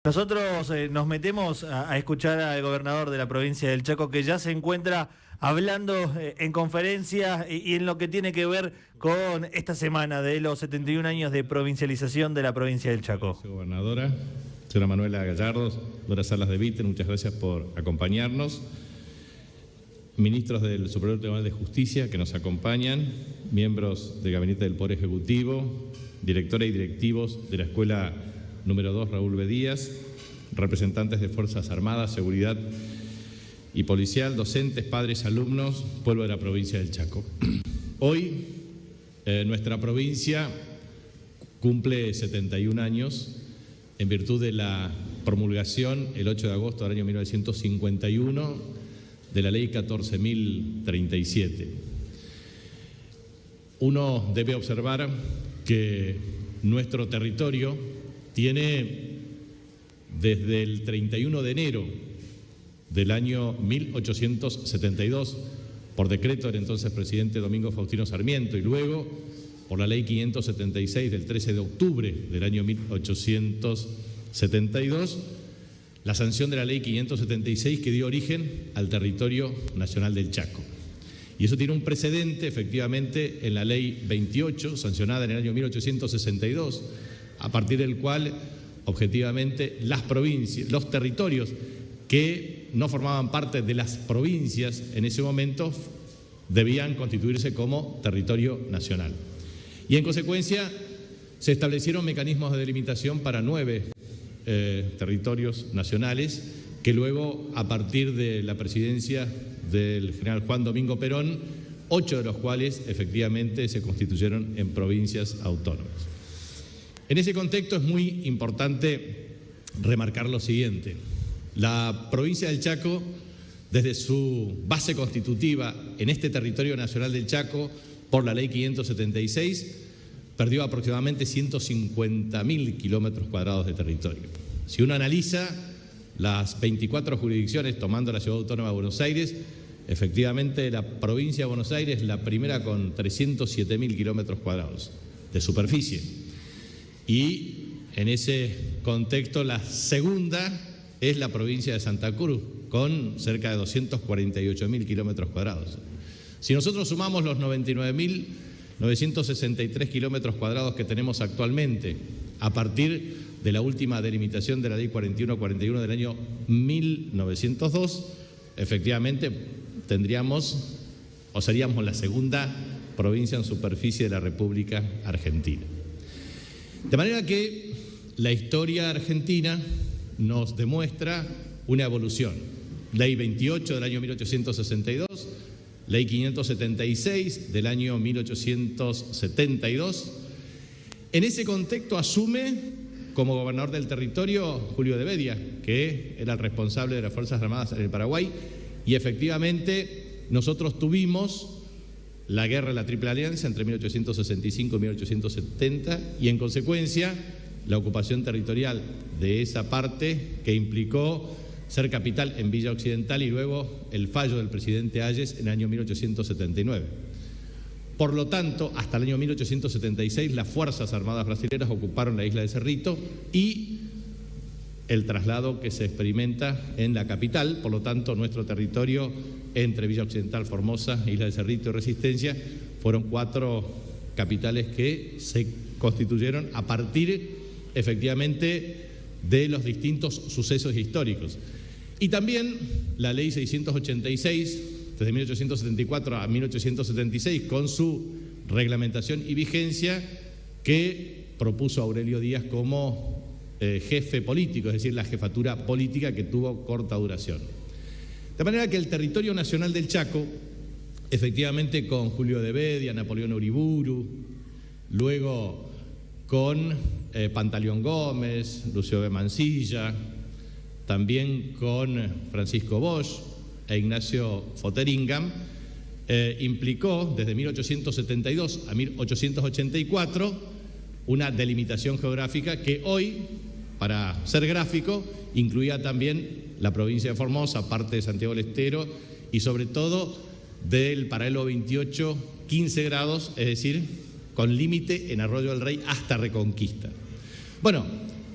Nosotros nos metemos a escuchar al gobernador de la provincia del Chaco, que ya se encuentra hablando en conferencias y en lo que tiene que ver con esta semana de los 71 años de provincialización de la provincia del Chaco. Gobernadora, señora Manuela Gallardo, señora Salas de Vite, muchas gracias por acompañarnos. Ministros del Superior Tribunal de Justicia que nos acompañan, miembros del Gabinete del Poder Ejecutivo, directora y directivos de la Escuela número 2 Raúl B. Díaz, representantes de Fuerzas Armadas, Seguridad y Policial, docentes, padres, alumnos, pueblo de la provincia del Chaco. Hoy nuestra provincia cumple 71 años en virtud de la promulgación el 8 de agosto del año 1951 de la Ley 14.037. Uno debe observar que nuestro territorio tiene desde el 31 de enero del año 1872, por decreto del entonces presidente Domingo Faustino Sarmiento, y luego por la Ley 576 del 13 de octubre del año 1872, la sanción de la Ley 576 que dio origen al territorio nacional del Chaco. Y eso tiene un precedente, efectivamente, en la Ley 28, sancionada en el año 1862, a partir del cual, objetivamente, las provincias, los territorios que no formaban parte de las provincias en ese momento debían constituirse como territorio nacional. Y en consecuencia se establecieron mecanismos de delimitación para 9 territorios nacionales que luego, a partir de la presidencia del general Juan Domingo Perón, 8 de los cuales efectivamente se constituyeron en provincias autónomas. En ese contexto es muy importante remarcar lo siguiente. La provincia del Chaco, desde su base constitutiva en este territorio nacional del Chaco, por la Ley 576, perdió aproximadamente 150.000 kilómetros cuadrados de territorio. Si uno analiza las 24 jurisdicciones, tomando la Ciudad Autónoma de Buenos Aires, efectivamente la provincia de Buenos Aires es la primera con 307.000 kilómetros cuadrados de superficie. Y en ese contexto la segunda es la provincia de Santa Cruz, con cerca de 248.000 kilómetros cuadrados. Si nosotros sumamos los 99.963 kilómetros cuadrados que tenemos actualmente, a partir de la última delimitación de la Ley 4141 del año 1902, efectivamente tendríamos o seríamos la segunda provincia en superficie de la República Argentina. De manera que la historia argentina nos demuestra una evolución. Ley 28 del año 1862, Ley 576 del año 1872. En ese contexto asume como gobernador del territorio Julio de Bedia, que era el responsable de las Fuerzas Armadas en el Paraguay, y efectivamente nosotros tuvimos la guerra de la Triple Alianza entre 1865 y 1870, y en consecuencia la ocupación territorial de esa parte que implicó ser capital en Villa Occidental y luego el fallo del presidente Hayes en el año 1879. Por lo tanto, hasta el año 1876 las Fuerzas Armadas brasileñas ocuparon la isla de Cerrito y el traslado que se experimenta en la capital. Por lo tanto, nuestro territorio entre Villa Occidental, Formosa, Isla de Cerrito y Resistencia fueron 4 capitales que se constituyeron a partir efectivamente de los distintos sucesos históricos. Y también la Ley 686, desde 1874 a 1876, con su reglamentación y vigencia, que propuso Aurelio Díaz como jefe político, es decir, la jefatura política, que tuvo corta duración. De manera que el territorio nacional del Chaco, efectivamente con Julio de Bedia, Napoleón Uriburu, luego con Pantaleón Gómez, Lucio B. Mansilla, también con Francisco Bosch e Ignacio Fotheringam, implicó desde 1872 a 1884 una delimitación geográfica que hoy, para ser gráfico, incluía también la provincia de Formosa, parte de Santiago del Estero y sobre todo del paralelo 28, 15 grados, es decir, con límite en Arroyo del Rey hasta Reconquista. Bueno,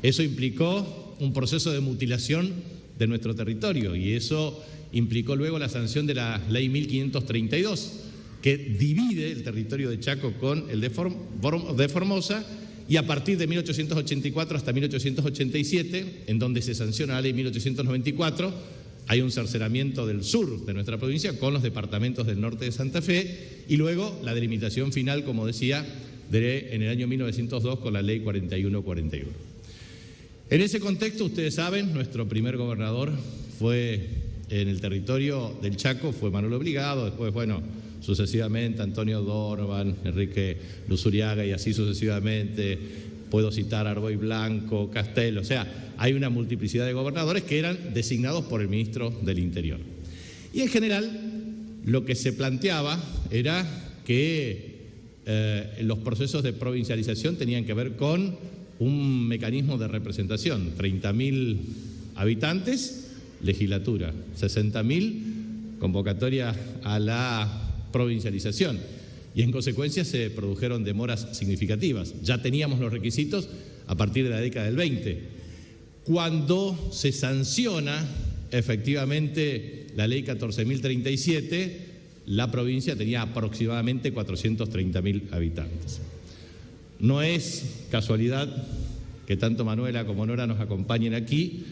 eso implicó un proceso de mutilación de nuestro territorio, y eso implicó luego la sanción de la Ley 1532, que divide el territorio de Chaco con el de Formosa, y a partir de 1884 hasta 1887, en donde se sanciona la Ley 1894, hay un cercenamiento del sur de nuestra provincia con los departamentos del norte de Santa Fe, y luego la delimitación final, como decía, en el año 1902 con la Ley 4141. En ese contexto, ustedes saben, nuestro primer gobernador fue en el territorio del Chaco, fue Manuel Obligado, después, bueno, sucesivamente Antonio Donovan, Enrique Luzuriaga y así sucesivamente. Puedo citar a Arboy Blanco, Castel, o sea, hay una multiplicidad de gobernadores que eran designados por el ministro del Interior. Y en general, lo que se planteaba era que los procesos de provincialización tenían que ver con un mecanismo de representación, 30.000 habitantes, legislatura, 60.000 convocatoria a la provincialización, y en consecuencia se produjeron demoras significativas. Ya teníamos los requisitos a partir de la década del 20. Cuando se sanciona efectivamente la ley 14.037, la provincia tenía aproximadamente 430.000 habitantes. No es casualidad que tanto Manuela como Nora nos acompañen aquí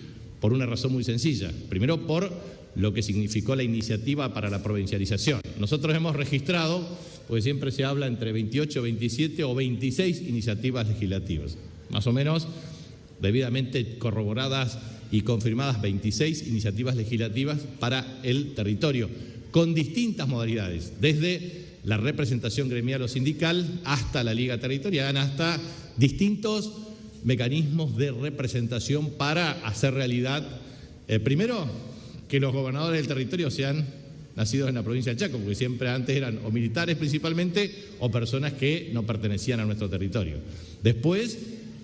por una razón muy sencilla. Primero, por lo que significó la iniciativa para la provincialización. Nosotros hemos registrado, porque siempre se habla entre 28, 27 o 26 iniciativas legislativas, más o menos debidamente corroboradas y confirmadas 26 iniciativas legislativas para el territorio, con distintas modalidades, desde la representación gremial o sindical hasta la liga territorial, hasta distintos mecanismos de representación para hacer realidad, primero, que los gobernadores del territorio sean nacidos en la provincia de Chaco, porque siempre antes eran o militares principalmente o personas que no pertenecían a nuestro territorio. Después,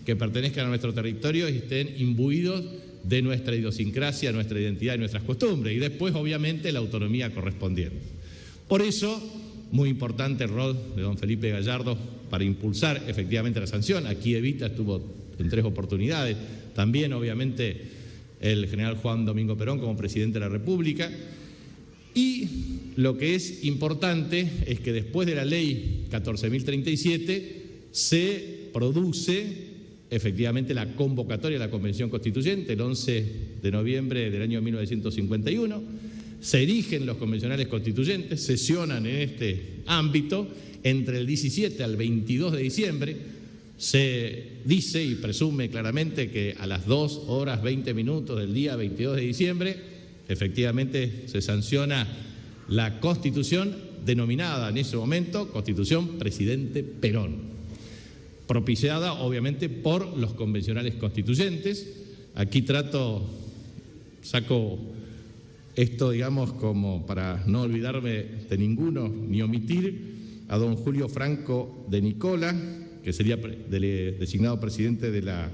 que pertenezcan a nuestro territorio y estén imbuidos de nuestra idiosincrasia, nuestra identidad y nuestras costumbres. Y después, obviamente, la autonomía correspondiente. Por eso, muy importante el rol de don Felipe Gallardo para impulsar efectivamente la sanción. Aquí Evita estuvo en 3 oportunidades. También, obviamente, el general Juan Domingo Perón como presidente de la República. Y lo que es importante es que después de la ley 14.037 se produce efectivamente la convocatoria de la Convención Constituyente el 11 de noviembre del año 1951. Se erigen los convencionales constituyentes, sesionan en este ámbito entre el 17 al 22 de diciembre. Se dice y presume claramente que a las 2 horas 20 minutos del día 22 de diciembre efectivamente se sanciona la Constitución denominada en ese momento Constitución Presidente Perón, propiciada obviamente por los convencionales constituyentes. Aquí saco esto, digamos, como para no olvidarme de ninguno ni omitir a don Julio Franco de Nicola, que sería designado presidente de la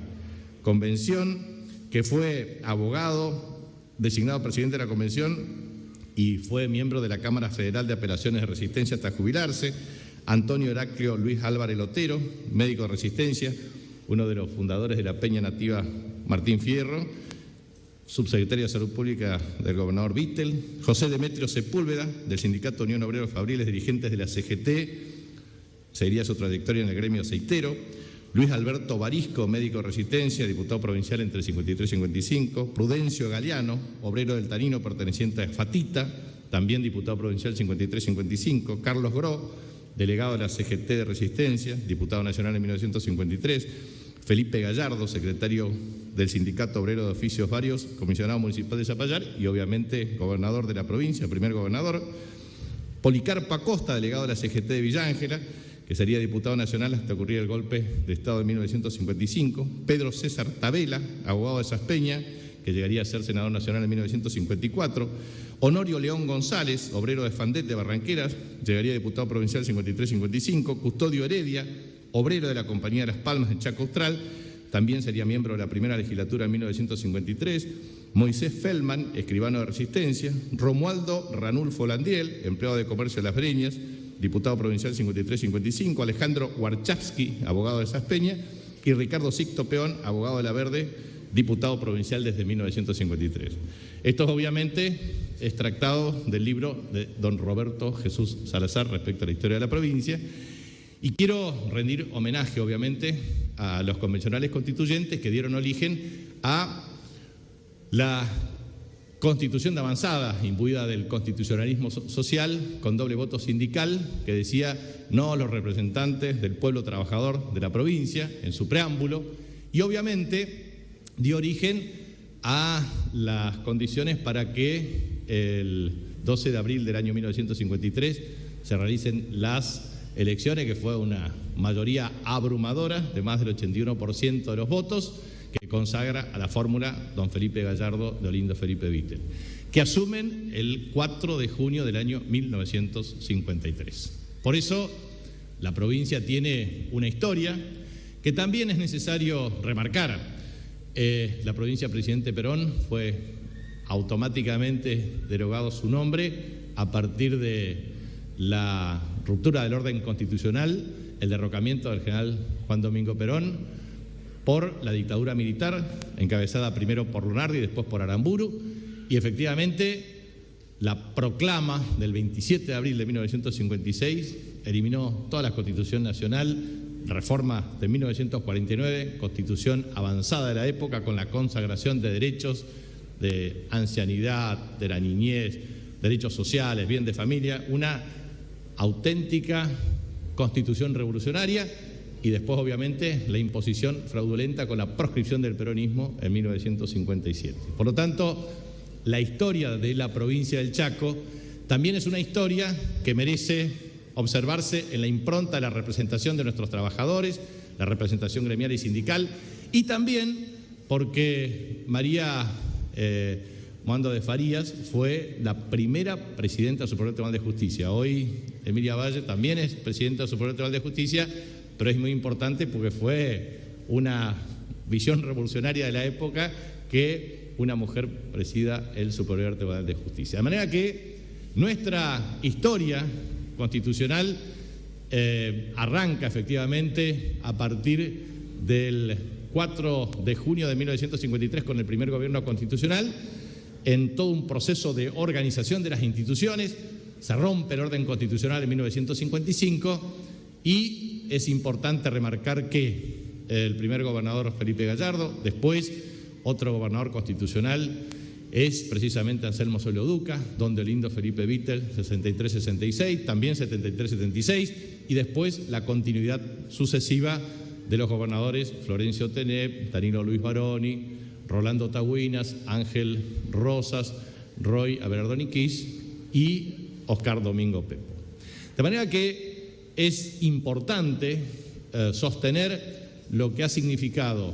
Convención, que fue abogado, designado presidente de la Convención y fue miembro de la Cámara Federal de Apelaciones de Resistencia hasta jubilarse. Antonio Heraclio Luis Álvarez Lotero, médico de Resistencia, uno de los fundadores de la Peña Nativa Martín Fierro, subsecretario de Salud Pública del gobernador Vittel. José Demetrio Sepúlveda, del Sindicato Unión Obrero Fabriles, dirigentes de la CGT, seguiría su trayectoria en el gremio aceitero. Luis Alberto Barisco, médico de Resistencia, diputado provincial entre el 53 y 55. Prudencio Galeano, obrero del Tanino, perteneciente a Fatita, también diputado provincial 53-55. Carlos Gro, delegado de la CGT de Resistencia, diputado nacional en 1953. Felipe Gallardo, secretario del Sindicato Obrero de Oficios Varios, comisionado municipal de Zapallar y obviamente gobernador de la provincia, primer gobernador. Policarpo Acosta, delegado de la CGT de Villa Ángela, que sería diputado nacional hasta ocurrir el golpe de Estado de 1955. Pedro César Tabela, abogado de Saspeña, que llegaría a ser senador nacional en 1954. Honorio León González, obrero de Fandet de Barranqueras, llegaría a diputado provincial 53-55. Custodio Heredia, obrero de la Compañía de Las Palmas de Chaco Austral, también sería miembro de la primera legislatura en 1953. Moisés Feldman, escribano de Resistencia. Romualdo Ranulfo Landiel, empleado de comercio de Las Breñas, diputado provincial 53-55. Alejandro Warchavsky, abogado de Saspeña. Y Ricardo Sicto Peón, abogado de La Verde, diputado provincial desde 1953. Esto es obviamente extractado del libro de don Roberto Jesús Salazar respecto a la historia de la provincia, y quiero rendir homenaje obviamente a los convencionales constituyentes que dieron origen a la Constitución de avanzada, imbuida del constitucionalismo social, con doble voto sindical, que decía no a los representantes del pueblo trabajador de la provincia, en su preámbulo, y obviamente dio origen a las condiciones para que el 12 de abril del año 1953 se realicen las elecciones, que fue una mayoría abrumadora de más del 81% de los votos, que consagra a la fórmula don Felipe Gallardo de Olindo Felipe Vittel, que asumen el 4 de junio del año 1953. Por eso la provincia tiene una historia que también es necesario remarcar. La provincia Presidente Perón fue automáticamente derogado su nombre a partir de la ruptura del orden constitucional, el derrocamiento del general Juan Domingo Perón por la dictadura militar, encabezada primero por Lunardi y después por Aramburu, y efectivamente la proclama del 27 de abril de 1956 eliminó toda la Constitución Nacional, reforma de 1949, Constitución avanzada de la época, con la consagración de derechos de ancianidad, de la niñez, derechos sociales, bien de familia, una auténtica Constitución revolucionaria, y después obviamente la imposición fraudulenta con la proscripción del peronismo en 1957. Por lo tanto, la historia de la provincia del Chaco también es una historia que merece observarse en la impronta de la representación de nuestros trabajadores, la representación gremial y sindical, y también porque María Moando de Farías fue la primera presidenta del Superior Tribunal de Justicia. Hoy Emilia Valle también es presidenta del Superior Tribunal de Justicia, pero es muy importante porque fue una visión revolucionaria de la época que una mujer presida el Superior Tribunal de Justicia. De manera que nuestra historia constitucional arranca efectivamente a partir del 4 de junio de 1953 con el primer gobierno constitucional, en todo un proceso de organización de las instituciones. Se rompe el orden constitucional en 1955 y es importante remarcar que el primer gobernador Felipe Gallardo, después otro gobernador constitucional es precisamente Anselmo Solio Duca, don Olindo Felipe Vittel, 63-66, también 73-76, y después la continuidad sucesiva de los gobernadores Florencio Tenep, Danilo Luis Baroni, Rolando Tagüinas, Ángel Rosas, Roy Abelardoni Kiss y Oscar Domingo Pepo. De manera que es importante sostener lo que ha significado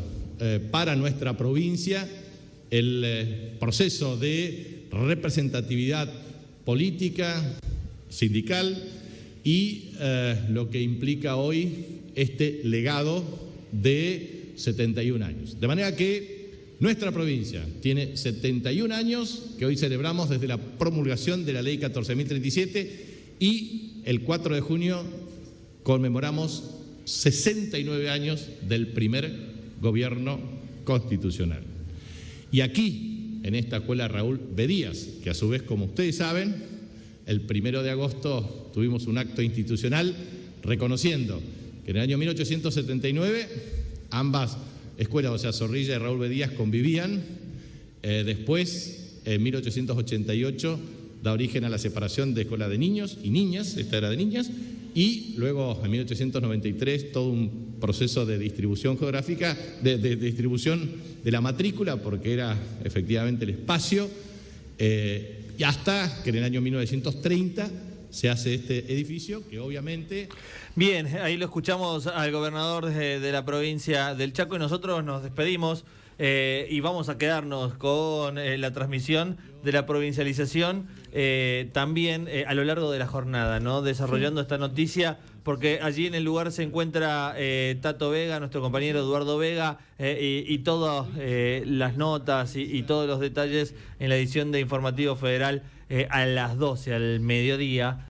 para nuestra provincia el proceso de representatividad política, sindical y lo que implica hoy este legado de 71 años. De manera que nuestra provincia tiene 71 años que hoy celebramos desde la promulgación de la Ley 14.037 y el 4 de junio conmemoramos 69 años del primer gobierno constitucional. Y aquí, en esta escuela Raúl B. Díaz, que a su vez, como ustedes saben, el 1 de agosto tuvimos un acto institucional reconociendo que en el año 1879 ambas escuelas, o sea, Zorrilla y Raúl B. Díaz, convivían. Después, en 1888, da origen a la separación de escuela de niños y niñas, esta era de niñas, y luego en 1893 todo un proceso de distribución geográfica, de distribución de la matrícula, porque era efectivamente el espacio, y hasta que en el año 1930 se hace este edificio, que obviamente... Bien, ahí lo escuchamos al gobernador de la provincia del Chaco y nosotros nos despedimos y vamos a quedarnos con la transmisión de la provincialización también a lo largo de la jornada, ¿no? Desarrollando esta noticia, porque allí en el lugar se encuentra Tato Vega, nuestro compañero Eduardo Vega, y todas las notas y todos los detalles en la edición de Informativo Federal a las 12, al mediodía.